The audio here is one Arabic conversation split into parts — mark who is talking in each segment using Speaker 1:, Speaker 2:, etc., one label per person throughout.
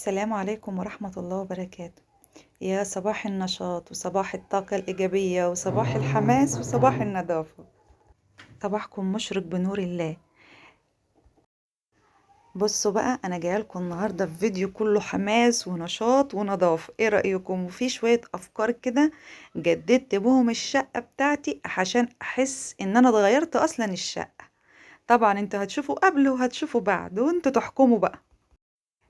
Speaker 1: السلام عليكم ورحمة الله وبركاته. يا صباح النشاط وصباح الطاقة الإيجابية وصباح الحماس وصباح النظافة. صباحكم مشرق بنور الله. بصوا بقى، أنا جاية لكم النهاردة في فيديو كله حماس ونشاط ونظافة. إيه رأيكم؟ وفي شوية أفكار كده جددت بهم الشقة بتاعتي عشان أحس إن أنا اتغيرت أصلا الشقة. طبعا انتوا هتشوفوا قبل وهتشوفوا بعد وانتوا تحكموا بقى.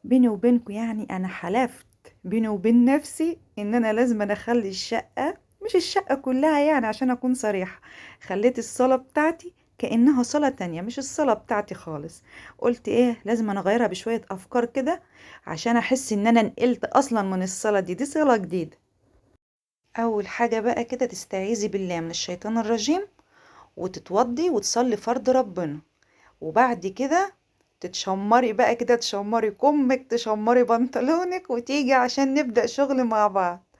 Speaker 1: بيني وبينكم يعني انا حلفت بيني وبين نفسي ان انا لازم اخلي الشقة، مش الشقة كلها يعني عشان اكون صريحة، خليت الصالة بتاعتي كأنها صالة تانية مش الصالة بتاعتي خالص. قلت ايه، لازم انا اغيرها بشوية افكار كده عشان احس ان انا نقلت اصلا من الصالة دي صالة جديدة. اول حاجة بقى كده تستعيذي بالله من الشيطان الرجيم وتتوضي وتصلي فرض ربنا، وبعد كده تتشمري بقى كده، تشمري كمك تشمري بنطلونك وتيجي عشان نبدأ شغل مع بعض.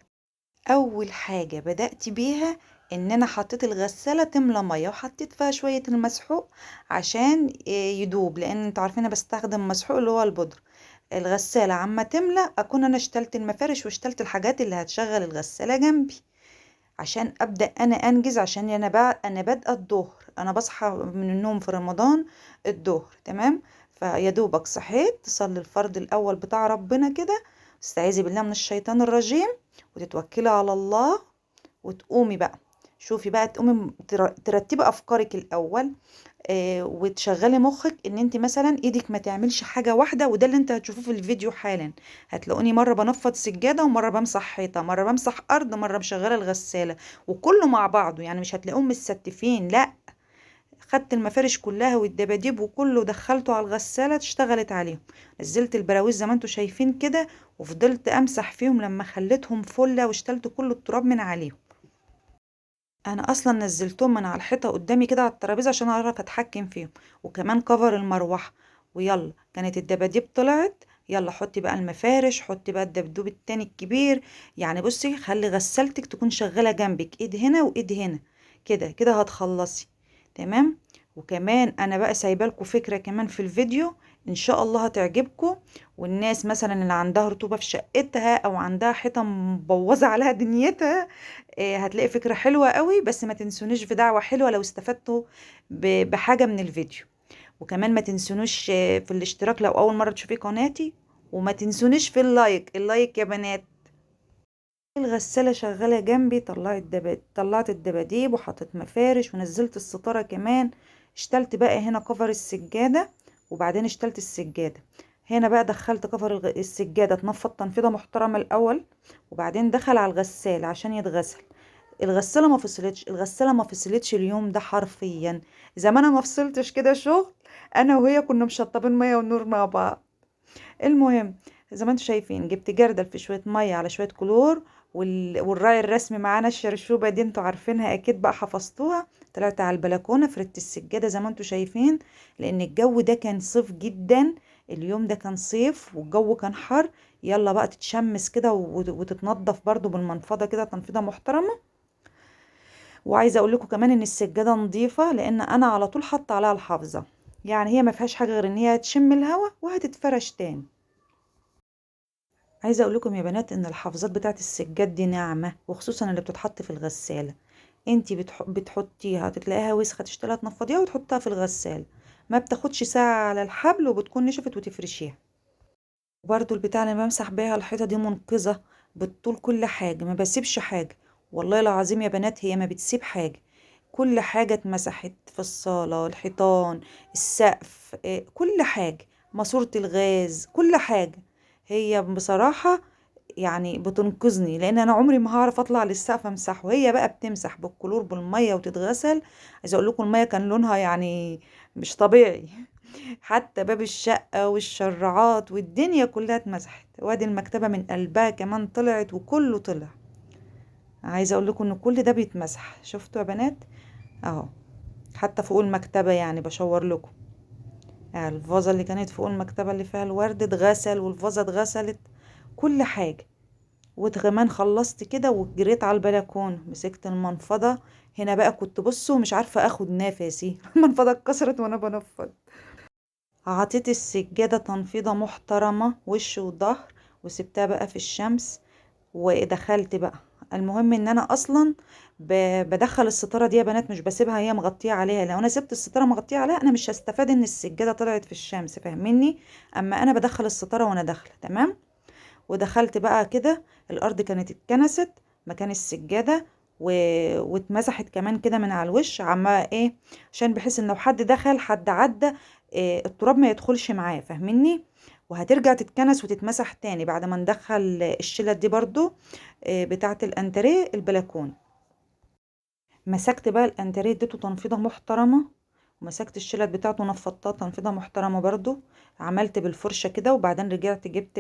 Speaker 1: اول حاجة بدأت بيها ان انا حطيت الغسالة تملى مية وحطيت فيها شوية المسحوق عشان يدوب، لان انتوا عارفين انا بستخدم مسحوق اللي هو البودر. الغسالة عما تملى اكون انا اشتلت المفارش واشتلت الحاجات اللي هتشغل الغسالة جنبي عشان ابدا انا انجز، عشان انا بقى انا بادئه الظهر، انا بصحى من النوم في رمضان الظهر تمام. فيا دوبك صحيت تصلي الفرض الاول بتاع ربنا كده، تستعيذي بالله من الشيطان الرجيم وتتوكلي على الله وتقومي بقى. شوفي بقى، تقومي ترتبي افكارك الاول، وتشغلي مخك ان انت مثلا ايدك ما تعملش حاجة واحدة، وده اللي انت هتشوفوه في الفيديو حالا. هتلاقوني مرة بنفض سجادة ومرة بمسح حيطة، مرة بمسح ارض، مرة مشغلة الغسالة، وكله مع بعضه يعني مش هتلاقوهم متستفين، لا. خدت المفارش كلها والدباديب وكله دخلته على الغسالة اشتغلت عليهم. نزلت البراويز زي ما انتوا شايفين كده، وفضلت امسح فيهم لما خليتهم فلة واشتلت كل التراب من عليهم. انا اصلا نزلتهم من على الحيطه قدامي كده على الترابيزه عشان اعرف اتحكم فيهم، وكمان كفر المروحه. ويلا كانت الدباديب طلعت، يلا حطي بقى المفارش، حطي بقى الدبدوب التاني الكبير. يعني بصي، خلي غسالتك تكون شغاله جنبك، ايد هنا وايد هنا، كده كده هتخلصي تمام. وكمان انا بقى سايبه لكم فكره كمان في الفيديو ان شاء الله هتعجبكم، والناس مثلا اللي عندها رطوبه في شقتها او عندها حيطه مبوظه عليها دنيتها، هتلاقي فكرة حلوة قوي. بس ما تنسونيش في دعوة حلوة لو استفدتوا بحاجة من الفيديو. وكمان ما تنسونوش في الاشتراك لو أول مرة تشوفي قناتي، وما تنسونيش في اللايك يا بنات. الغسالة شغالة جنبي، طلعت الدباديب وحطيت مفارش ونزلت الستارة كمان. اشتلت بقى هنا كفر السجادة، وبعدين اشتلت السجادة. هنا بقى دخلت كفر السجادة اتنفض تنفيضة محترمة الأول، وبعدين دخل على الغسالة عشان يتغسل. الغسالة ما فصلتش اليوم ده حرفيا، زي ما انا ما فصلتش كده شغل. انا وهي كنا مشطبين مية ونور مع بعض. المهم، زي ما انتم شايفين جبت جردل في شوية مية على شوية كلور، والراعي الرسمي معانا الشرشوبة دي انتوا عارفينها اكيد بقى حفظتوها. طلعت على البلكونة فردت السجادة زي ما انتوا شايفين، لان الجو ده كان صيف جدا. اليوم ده كان صيف والجو كان حر. يلا بقى تتشمس كده وتتنضف برضو بالمنفضة كده تنفيضة محترمة. وعايزه اقول لكم كمان ان السجاده نظيفه، لان انا على طول حاطه عليها الحافظه، يعني هي ما فيهاش حاجه غير ان هي هتشم الهواء وهتتفرش تاني. عايزه اقول لكم يا بنات ان الحافظات بتاعت السجاد دي ناعمه، وخصوصا اللي بتتحط في الغساله. انتي بتحطيها تلاقيها وسخه، تشتغلها تنفضيها وتحطها في الغساله، ما بتاخدش ساعه على الحبل وبتكون نشفت وتفرشيها. وبرده البتاع اللي بمسح بيها الحيطه دي منقذه، بتطول كل حاجه، ما بسيبش حاجه. والله العظيم يا بنات هي ما بتسيب حاجه، كل حاجه اتمسحت في الصاله، الحيطان، السقف، كل حاجه، ماسوره الغاز، كل حاجه. هي بصراحه يعني بتنقذني، لان انا عمري ما هعرف اطلع للسقف امسحه، هي بقى بتمسح بالكلور بالميه وتتغسل. عايزه اقول لكم الميه كان لونها يعني مش طبيعي. حتى باب الشقة والشرعات والدنيا كلها اتمسحت، وادي المكتبة من قلبها كمان طلعت وكله طلع. عايزة اقول لكم ان كل ده بيتمسح، شفتوا يا بنات اهو. حتى فوق المكتبة يعني بشور لكم، الفازة اللي كانت فوق المكتبة اللي فيها الورد اتغسل، والفازة اتغسلت، كل حاجة. وكمان خلصت كده وجريت على البلكون مسكت المنفضة. هنا بقى كنت بصوا مش عارفة اخد نفسي المنفضة اتكسرت وانا بنفض. عطيت السجادة تنفيضة محترمة وش وظهر، وسبتها بقى في الشمس ودخلت بقى. المهم ان انا اصلا بدخل الستاره دي يا بنات، مش بسيبها هي مغطيه عليها. لو انا سبت الستاره مغطيه عليها انا مش هستفاد ان السجاده طلعت في الشمس، فاهميني؟ اما انا بدخل الستاره وانا داخله تمام. ودخلت بقى كده، الارض كانت اتكنست مكان السجاده و... واتمسحت كمان كده من على الوش، عما ايه، عشان بحيث ان لو حد دخل حد عدى إيه التراب ما يدخلش معاه، فاهميني؟ وهترجع تتكنس وتتمسح تاني بعد ما ندخل الشلت دي برضو إيه بتاعه الانتريه البلكون. مسكت بقى الانتريه اديته تنفيضه محترمه، ومسكت الشلت بتاعته نفضتها تنفيضه محترمه برضو. عملت بالفرشه كده، وبعدين رجعت جبت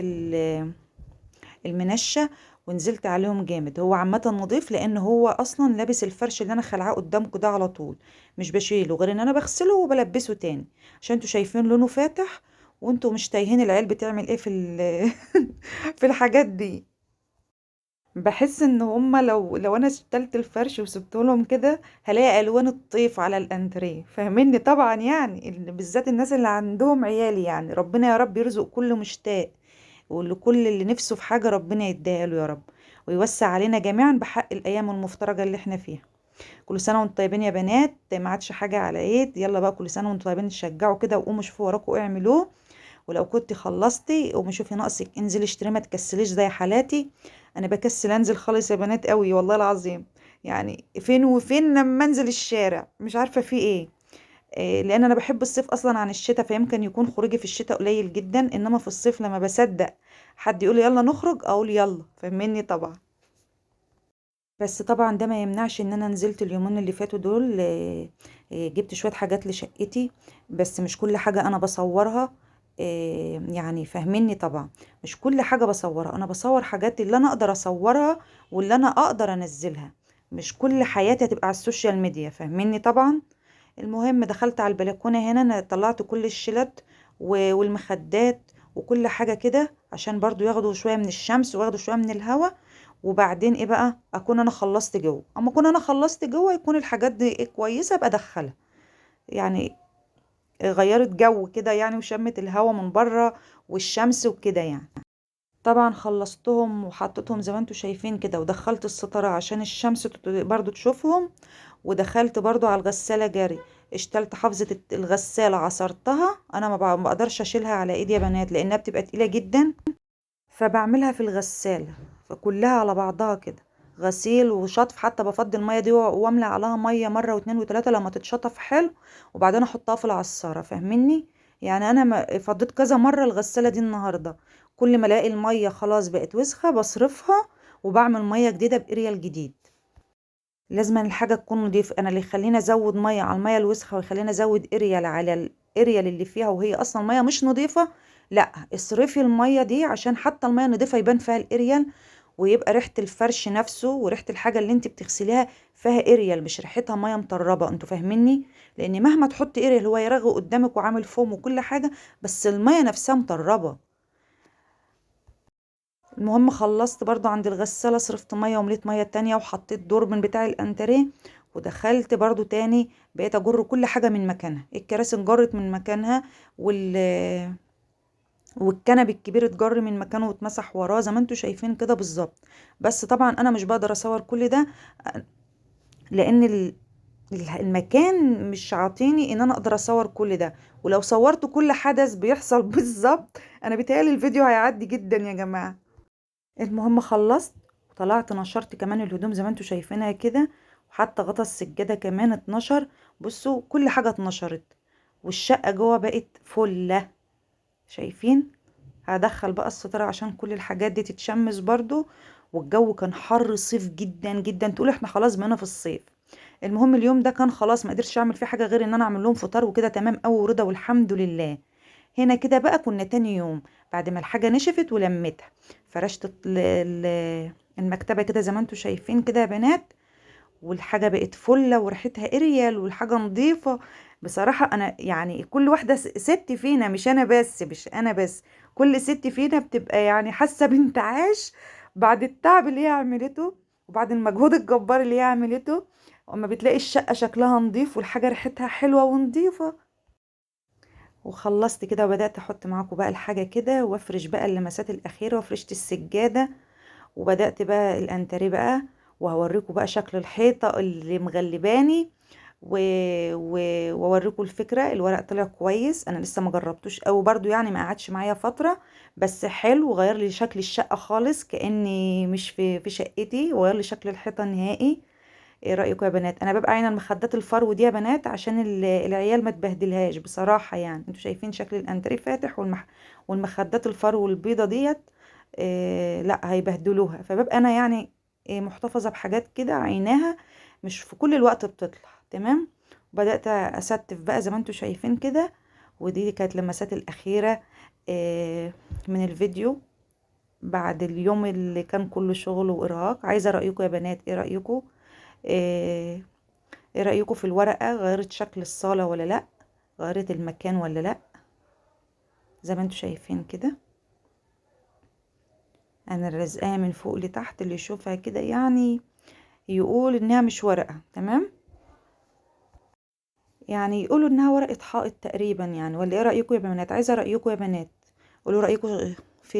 Speaker 1: المنشة ونزلت عليهم جامد. هو عامة نضيف لان هو اصلا لابس الفرش اللي انا خلعاه قدامكم ده على طول، مش بشيله غير ان انا بغسله وبلبسه تاني، عشان انتوا شايفين لونه فاتح وانتوا مش تايهين العيال بتعمل ايه في في الحاجات دي. بحس ان هما لو انا اشتلت الفرش وسبته لهم كده هلاقي الوان الطيف على الانتريه، فاهميني؟ طبعا يعني بالذات الناس اللي عندهم عيالي، يعني ربنا يا رب يرزق كل مشتاق، ولكل اللي نفسه في حاجة ربنا يديها له يا رب، ويوسع علينا جميعا بحق الأيام المفترجة اللي احنا فيها. كل سنة وانتم طيبين يا بنات، ما عادش حاجة على عيد، يلا بقى كل سنة وانتم طيبين، تشجعوا كده وقوموا شوفوا وراكوا اعملوه. ولو كنت خلصتي قومي شوفي ناقصك انزلي اشتري، ما تكسليش زي حالاتي. انا بكسل انزل خالص يا بنات قوي والله العظيم، يعني فين وفين لما انزل الشارع مش عارفة في ايه. لان انا بحب الصيف اصلا عن الشتاء، فيمكن يكون خروجي في الشتاء قليل جدا، انما في الصيف لما بصدق حد يقول يلا نخرج اقول يلا، فاهميني طبعا. بس طبعا ده ما يمنعش ان انا نزلت اليومين اللي فاتوا دول، جبت شوية حاجات لشقتي، بس مش كل حاجة انا بصورها. يعني فاهميني طبعا، مش كل حاجة بصورها، انا بصور حاجات اللي انا اقدر اصورها واللي انا اقدر انزلها، مش كل حياتي هتبقى على السوشيال ميديا، فاهميني طبعا. المهم دخلت على البلكونة هنا، انا طلعت كل الشلت والمخدات وكل حاجة كده، عشان برضو ياخدوا شوية من الشمس وياخدوا شوية من الهواء. وبعدين ايه بقى، اكون انا خلصت جوه، اما اكون انا خلصت جوه يكون الحاجات دي إيه كويسة ابقى ادخلها، يعني غيرت جو كده يعني، وشمت الهواء من بره والشمس وكده يعني. طبعا خلصتهم وحطيتهم زي ما انتوا شايفين كده، ودخلت الستارة عشان الشمس برضو تشوفهم. ودخلت برضو على الغسالة جري، اشتلت حافظة الغسالة عصرتها، انا ما بقدرش اشيلها على ايدي يا بنات لانها بتبقى تقيلة جدا، فبعملها في الغسالة فكلها على بعضها كده، غسيل وشطف، حتى بفضي المية دي واملى عليها مية مرة واتنين وتلاتة لما تتشطف حلو، وبعدين احطها في العصارة، فاهميني؟ يعني انا فضيت كذا مرة الغسالة دي النهاردة، كل ما الاقي المية خلاص بقت وسخة بصرفها وبعمل مية جديدة بإريال جديد. لازم الحاجة تكون نضيفة، انا اللي يخليني ازود مية على المية الوسخة ويخليني ازود إريال على الإريال اللي فيها وهي اصلا مية مش نضيفة، لا اصرفي المية دي عشان حتى المية النضيفة يبان فيها الإريال، ويبقى ريحة الفرش نفسه وريحة الحاجة اللي انت بتغسليها فيها إريال، مش ريحتها مية مطربة، انتوا فاهميني؟ لان مهما تحطي إريال هو يرغي قدامك وعامل فوم وكل حاجة، بس المية نفسها مطربة. المهم خلصت برضو عند الغسالة، صرفت مية ومليت مية تانية وحطيت دور من بتاع الانتريه، ودخلت برضو تاني بقيت اجر كل حاجة من مكانها، الكراسي انجرت من مكانها والكنب الكبير اتجر من مكانه واتمسح وراه زي ما انتوا شايفين كده بالظبط. بس طبعا انا مش بقدر اصور كل ده لان المكان مش عاطيني ان انا اقدر اصور كل ده، ولو صورت كل حدث بيحصل بالظبط انا بيتهيألي الفيديو هيعدي جدا يا جماعة. المهم خلصت وطلعت نشرت كمان الهدوم زي ما انتوا شايفينها كده، وحتى غطا السجادة كمان اتنشر، بصوا كل حاجة اتنشرت، والشقة جوه بقت فلة، شايفين؟ هدخل بقى الستارة عشان كل الحاجات دي تتشمس برضو. والجو كان حر صيف جدا جدا، تقول احنا خلاص بقينا في الصيف. المهم اليوم ده كان خلاص ما قدرتش اعمل فيه حاجة غير ان انا اعمل لهم فطار وكده، تمام قوي ورضا والحمد لله. هنا كده بقى كنا تاني يوم بعد ما الحاجة نشفت ولمتها، فرشت المكتبة كده زي ما انتوا شايفين كده يا بنات، والحاجة بقت فلة وريحتها اريال والحاجة نظيفة. بصراحة انا يعني كل واحدة ست فينا، مش انا بس كل ست فينا بتبقى يعني حاسة بانتعاش بعد التعب اللي هي عملته وبعد المجهود الجبار اللي هي عملته، اما بتلاقي الشقة شكلها نظيف والحاجة ريحتها حلوة ونظيفة. وخلصت كده وبدأت احط معاكم بقى الحاجة كده وافرش بقى اللمسات الأخيرة وفرشت السجادة. وبدأت بقى الانتريه بقى، وهوريكم بقى شكل الحيطة اللي مغلباني و... واوريكم الفكرة. الورق طلع كويس، انا لسه ما جربتوش قوي برضو يعني، ما قعدش معايا فترة، بس حلو وغير لي شكل الشقة خالص، كأني مش في شقتي، وغير لي شكل الحيطة نهائي. ايه رأيكم يا بنات؟ انا ببقى عاينه المخدات الفرو دي يا بنات عشان العيال ما تبهدلهاش بصراحة يعني. انتوا شايفين شكل الانتريه فاتح، والمخدات الفرو البيضة ديت لا هيبهدلوها، فببقى انا يعني محتفظة بحاجات كده عيناها، مش في كل الوقت بتطلع تمام. وبدأت أستف بقى زي ما انتوا شايفين كده. ودي كانت لمسات الأخيرة من الفيديو بعد اليوم اللي كان كله شغل وإرهاق. عايزة رأيكم يا بنات، ايه رأيكم؟ ايه إيه رأيكم في الورقة؟ غيرت شكل الصالة ولا لا؟ غيرت المكان ولا لا؟ زي ما انتوا شايفين كده، انا رزقاها من فوق لتحت، اللي يشوفها كده يعني يقول انها مش ورقة تمام، يعني يقولوا انها ورقة حائط تقريبا يعني. ولا ايه رأيكم يا بنات؟ عايزة رأيكم يا بنات، قولوا رأيكم في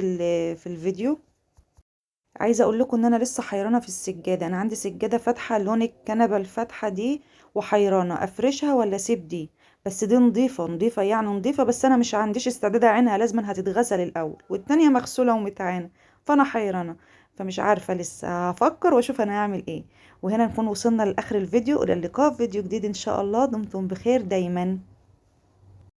Speaker 1: الفيديو. عايزه اقول لكم ان انا لسه حيرانه في السجاده. انا عندي سجاده فاتحه لون الكنبه الفاتحه دي، وحيرانه افرشها ولا اسيب دي. بس دي نظيفه نظيفه يعني نظيفه، بس انا مش عنديش استعداد اعينها، لازم هتتغسل الاول، والتانية مغسوله ومتعانه، فانا حيرانه. فمش عارفه لسه، هفكر واشوف انا هعمل ايه. وهنا نكون وصلنا لاخر الفيديو. الى اللقاء في فيديو جديد ان شاء الله. دمتم بخير دايما.